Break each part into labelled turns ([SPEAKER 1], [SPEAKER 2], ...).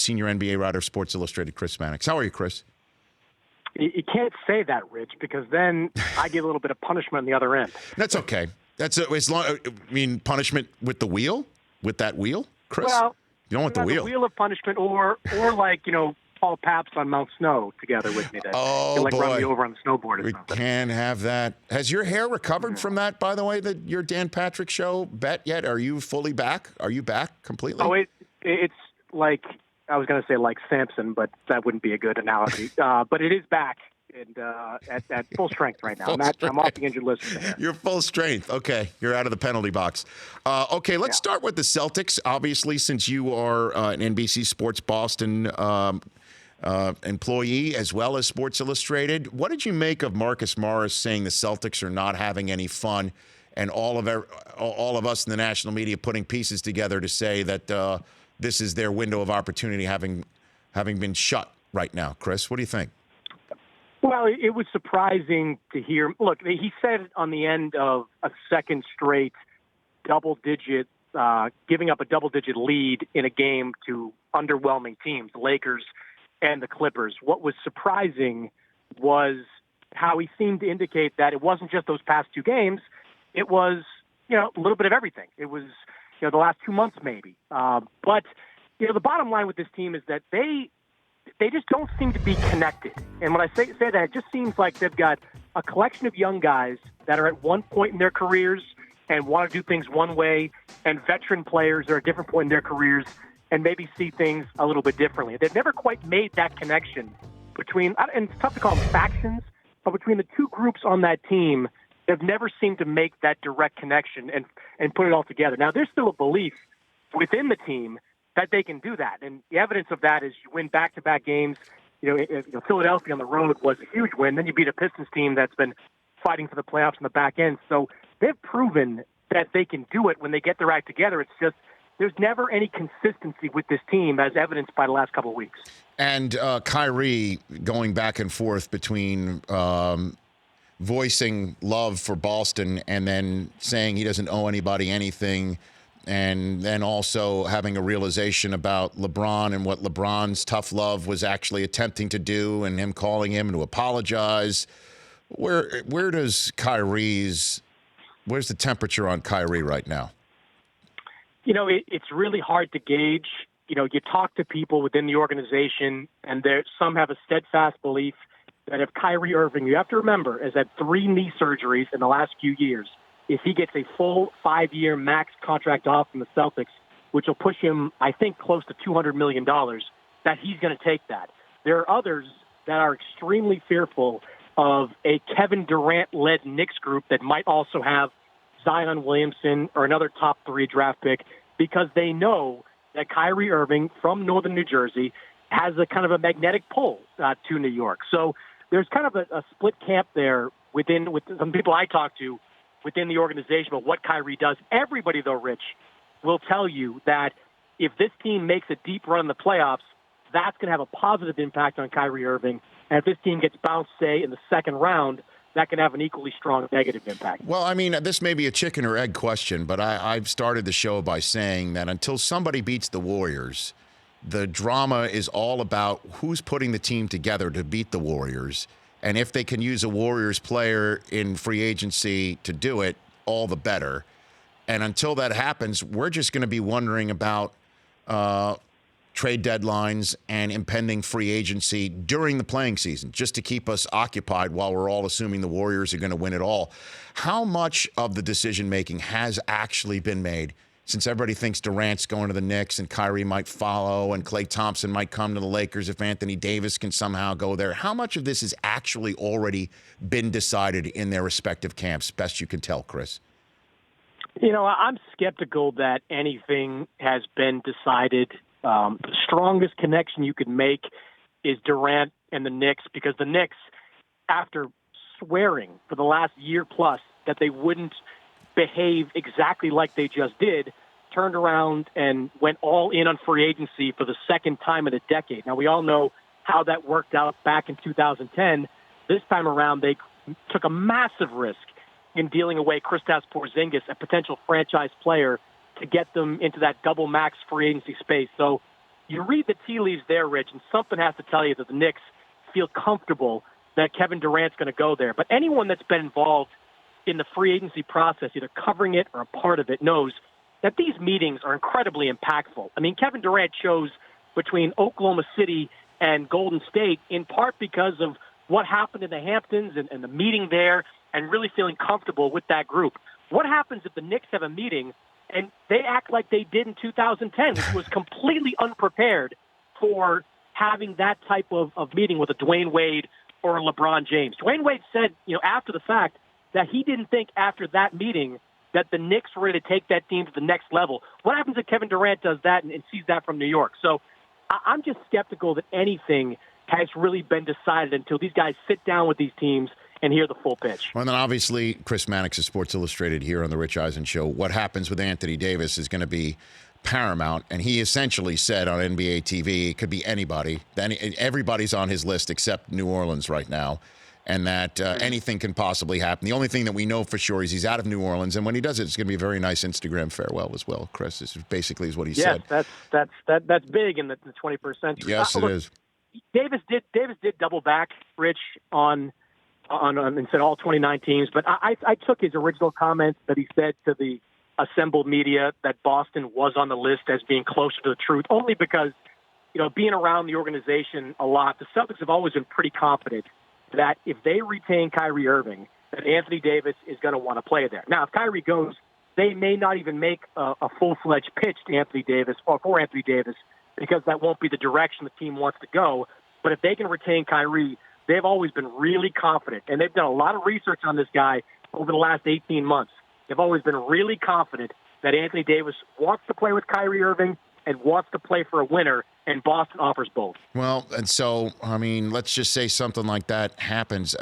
[SPEAKER 1] senior NBA writer of Sports Illustrated, Chris Mannix. How are you, Chris?
[SPEAKER 2] You can't say that, Rich, because then I get a little bit of punishment on the other end.
[SPEAKER 1] That's okay. Punishment with the wheel? With that wheel, Chris?
[SPEAKER 2] Well,
[SPEAKER 1] you don't want the wheel.
[SPEAKER 2] The wheel of punishment, or like, Paul Pabst on Mount Snow together with me. Run me over on the snowboard or something.
[SPEAKER 1] We can't have that. Has your hair recovered from that, by the way, your Dan Patrick Show bet yet? Are you fully back? Are you back completely?
[SPEAKER 2] Oh, it's like, I was going to say like Samson, but that wouldn't be a good analogy. But it is back and at full strength right now. I'm off the injured list.
[SPEAKER 1] You're full strength. Okay. You're out of the penalty box. Okay, let's start with the Celtics. Obviously, since you are an NBC Sports Boston employee as well as Sports Illustrated, what did you make of Marcus Morris saying the Celtics are not having any fun, and all of us in the national media putting pieces together to say that this is their window of opportunity having been shut right now? Chris, what do you think?
[SPEAKER 2] Well, it was surprising to hear. Look, he said on the end of a second straight double-digit, giving up a double-digit lead in a game to underwhelming teams, the Lakers and the Clippers. What was surprising was how he seemed to indicate that it wasn't just those past two games. It was, a little bit of everything. It was, the last 2 months maybe. But the bottom line with this team is that they just don't seem to be connected. And when I say that, it just seems like they've got a collection of young guys that are at one point in their careers and want to do things one way, and veteran players are at a different point in their careers and maybe see things a little bit differently. They've never quite made that connection between, and it's tough to call them factions, but between the two groups on that team, they've never seemed to make that direct connection and put it all together. Now, there's still a belief within the team that they can do that. And the evidence of that is you win back-to-back games. Philadelphia on the road was a huge win. Then you beat a Pistons team that's been fighting for the playoffs on the back end. So they've proven that they can do it when they get their act together. It's just there's never any consistency with this team, as evidenced by the last couple of weeks.
[SPEAKER 1] And Kyrie going back and forth between voicing love for Boston and then saying he doesn't owe anybody anything, and then also having a realization about LeBron and what LeBron's tough love was actually attempting to do, and him calling him to apologize. Where's the temperature on Kyrie right now?
[SPEAKER 2] It's really hard to gauge. You talk to people within the organization, and some have a steadfast belief that if Kyrie Irving, you have to remember, has had 3 knee surgeries in the last few years, if he gets a full 5-year max contract off from the Celtics, which will push him, I think, close to $200 million, that he's going to take that. There are others that are extremely fearful of a Kevin Durant-led Knicks group that might also have Zion Williamson or another top 3 draft pick, because they know that Kyrie Irving from northern New Jersey has a kind of a magnetic pull to New York. So there's kind of a split camp there with some people I talk to within the organization about what Kyrie does. Everybody, though, Rich, will tell you that if this team makes a deep run in the playoffs, that's going to have a positive impact on Kyrie Irving. And if this team gets bounced, say, in the second round, that can have an equally strong negative impact.
[SPEAKER 1] Well, this may be a chicken or egg question, but I've started the show by saying that until somebody beats the Warriors, the drama is all about who's putting the team together to beat the Warriors. And if they can use a Warriors player in free agency to do it, all the better. And until that happens, we're just going to be wondering about trade deadlines and impending free agency during the playing season, just to keep us occupied while we're all assuming the Warriors are going to win it all. How much of the decision-making has actually been made, since everybody thinks Durant's going to the Knicks and Kyrie might follow and Klay Thompson might come to the Lakers if Anthony Davis can somehow go there? How much of this has actually already been decided in their respective camps, best you can tell, Chris?
[SPEAKER 2] I'm skeptical that anything has been decided. The strongest connection you could make is Durant and the Knicks, because the Knicks, after swearing for the last year plus that they wouldn't behave exactly like they just did, turned around and went all in on free agency for the second time in a decade. Now, we all know how that worked out back in 2010. This time around, they took a massive risk in dealing away Kristaps Porzingis, a potential franchise player, to get them into that double max free agency space. So you read the tea leaves there, Rich, and something has to tell you that the Knicks feel comfortable that Kevin Durant's going to go there. But anyone that's been involved in the free agency process, either covering it or a part of it, knows that these meetings are incredibly impactful. I mean, Kevin Durant chose between Oklahoma City and Golden State in part because of what happened in the Hamptons and the meeting there and really feeling comfortable with that group. What happens if the Knicks have a meeting and they act like they did in 2010, which was completely unprepared for having that type of meeting with a Dwayne Wade or a LeBron James? Dwayne Wade said, after the fact, that he didn't think after that meeting that the Knicks were ready to take that team to the next level. What happens if Kevin Durant does that and sees that from New York? So I'm just skeptical that anything has really been decided until these guys sit down with these teams and hear the full pitch.
[SPEAKER 1] Well, and then obviously Chris Mannix of Sports Illustrated here on the Rich Eisen Show. What happens with Anthony Davis is going to be paramount, and he essentially said on NBA TV it could be anybody. Everybody's on his list except New Orleans right now, and that anything can possibly happen. The only thing that we know for sure is he's out of New Orleans, and when he does it, it's going to be a very nice Instagram farewell as well. Chris, this basically is what he said.
[SPEAKER 2] Yes, that's big in the 21st century.
[SPEAKER 1] Yes, it is.
[SPEAKER 2] Davis did double back, Rich, on and said all 29 teams, but I took his original comments that he said to the assembled media that Boston was on the list as being closer to the truth, only because, being around the organization a lot, the Celtics have always been pretty confident that if they retain Kyrie Irving, that Anthony Davis is going to want to play there. Now, if Kyrie goes, they may not even make a full-fledged pitch to Anthony Davis or for Anthony Davis because that won't be the direction the team wants to go. But if they can retain Kyrie, they've always been really confident, and they've done a lot of research on this guy over the last 18 months. They've always been really confident that Anthony Davis wants to play with Kyrie Irving and wants to play for a winner, and Boston offers both.
[SPEAKER 1] Well, and so, let's just say something like that happens.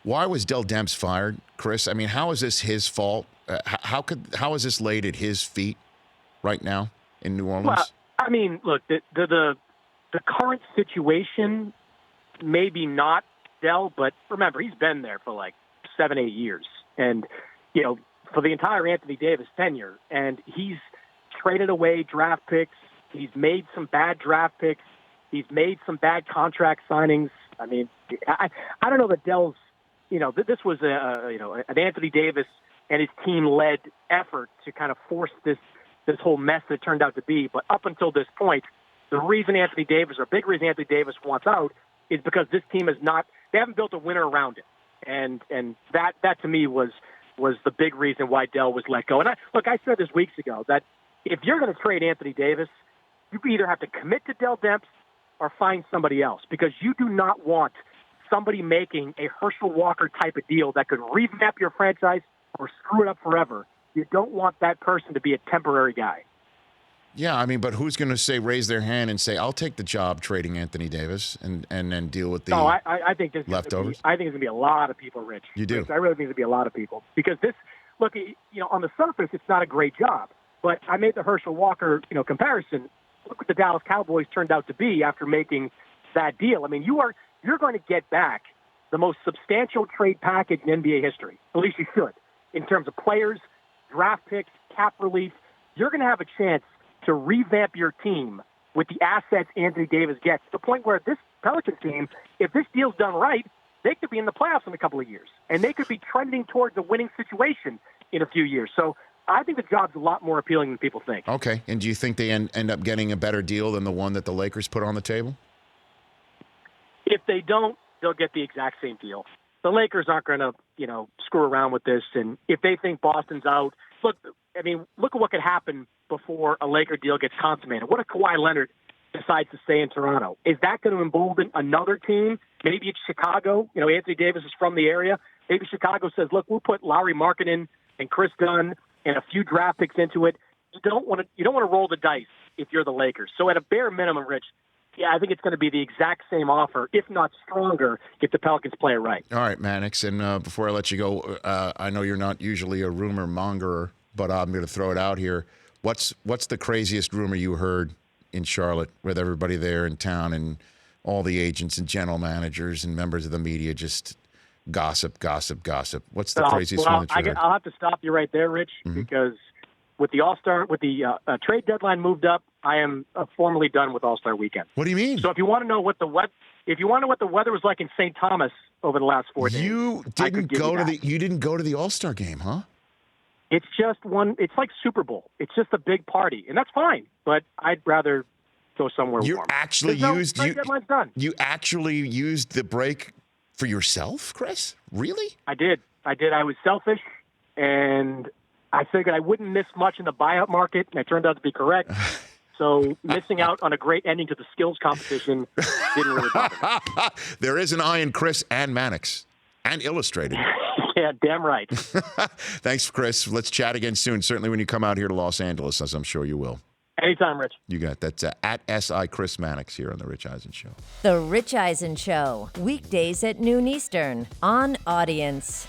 [SPEAKER 1] Why was Dell Demps fired, Chris? How is this his fault? How is this laid at his feet right now in New Orleans?
[SPEAKER 2] Well, look, the current situation, maybe not Dell, but remember, he's been there for like 7-8 years. And, for the entire Anthony Davis tenure, and he's traded away draft picks. He's made some bad draft picks. He's made some bad contract signings. I don't know that Dell's, this was an Anthony Davis and his team led effort to kind of force this whole mess that it turned out to be. But up until this point, the reason Anthony Davis, or big reason Anthony Davis wants out, is because this team they haven't built a winner around it. And that to me was the big reason why Dell was let go. And I said this weeks ago that if you're going to trade Anthony Davis, you either have to commit to Dell Demps or find somebody else, because you do not want somebody making a Herschel Walker type of deal that could revamp your franchise or screw it up forever. You don't want that person to be a temporary guy.
[SPEAKER 1] Yeah, but who's going to raise their hand and say, I'll take the job trading Anthony Davis and then deal with the
[SPEAKER 2] I think there's
[SPEAKER 1] leftovers?
[SPEAKER 2] I think there's going to be a lot of people, Rich.
[SPEAKER 1] You do?
[SPEAKER 2] Rich, I really think there's going to be a lot of people. Because look, on the surface, it's not a great job. But I made the Herschel Walker, comparison. Look what the Dallas Cowboys turned out to be after making that deal. You're going to get back the most substantial trade package in NBA history. At least you should. In terms of players, draft picks, cap relief, you're going to have a chance to revamp your team with the assets Anthony Davis gets, to the point where this Pelicans team, if this deal's done right, they could be in the playoffs in a couple of years, and they could be trending towards a winning situation in a few years. So I think the job's a lot more appealing than people think.
[SPEAKER 1] Okay, and do you think they end up getting a better deal than the one that the Lakers put on the table?
[SPEAKER 2] If they don't, they'll get the exact same deal. The Lakers aren't going to, screw around with this, and if they think Boston's out, look at what could happen before a Laker deal gets consummated. What if Kawhi Leonard decides to stay in Toronto? Is that going to embolden another team? Maybe it's Chicago. Anthony Davis is from the area. Maybe Chicago says, look, we'll put Lauri Markkanen and Chris Dunn and a few draft picks into it. You don't want to roll the dice if you're the Lakers. So at a bare minimum, Rich, yeah, I think it's going to be the exact same offer, if not stronger, if the Pelicans play it right.
[SPEAKER 1] All right, Mannix, and before I let you go, I know you're not usually a rumor mongerer, but I'm going to throw it out here. What's the craziest rumor you heard in Charlotte with everybody there in town and all the agents and general managers and members of the media just gossip? What's the craziest one that you heard?
[SPEAKER 2] I'll have to stop you right there, Rich, because with the trade deadline moved up, I am formally done with All-Star Weekend.
[SPEAKER 1] What do you mean?
[SPEAKER 2] So if you want to know what the weather was like in St. Thomas over the last 4 days,
[SPEAKER 1] you didn't go to the All-Star game, huh?
[SPEAKER 2] It's just it's like Super Bowl. It's just a big party, and that's fine. But I'd rather go somewhere warm. Trade deadline's done.
[SPEAKER 1] You actually used the break for yourself, Chris? Really?
[SPEAKER 2] I did. I was selfish, and I figured I wouldn't miss much in the buyout market, and it turned out to be correct. So missing out on a great ending to the skills competition didn't really bother me.
[SPEAKER 1] There is an eye in Chris and Mannix, and Illustrated.
[SPEAKER 2] Yeah, damn right.
[SPEAKER 1] Thanks, Chris. Let's chat again soon, certainly when you come out here to Los Angeles, as I'm sure you will.
[SPEAKER 2] Anytime, Rich.
[SPEAKER 1] You got that. That's at SI Chris Mannix here on The Rich Eisen Show.
[SPEAKER 3] The Rich Eisen Show, weekdays at noon Eastern on Audience.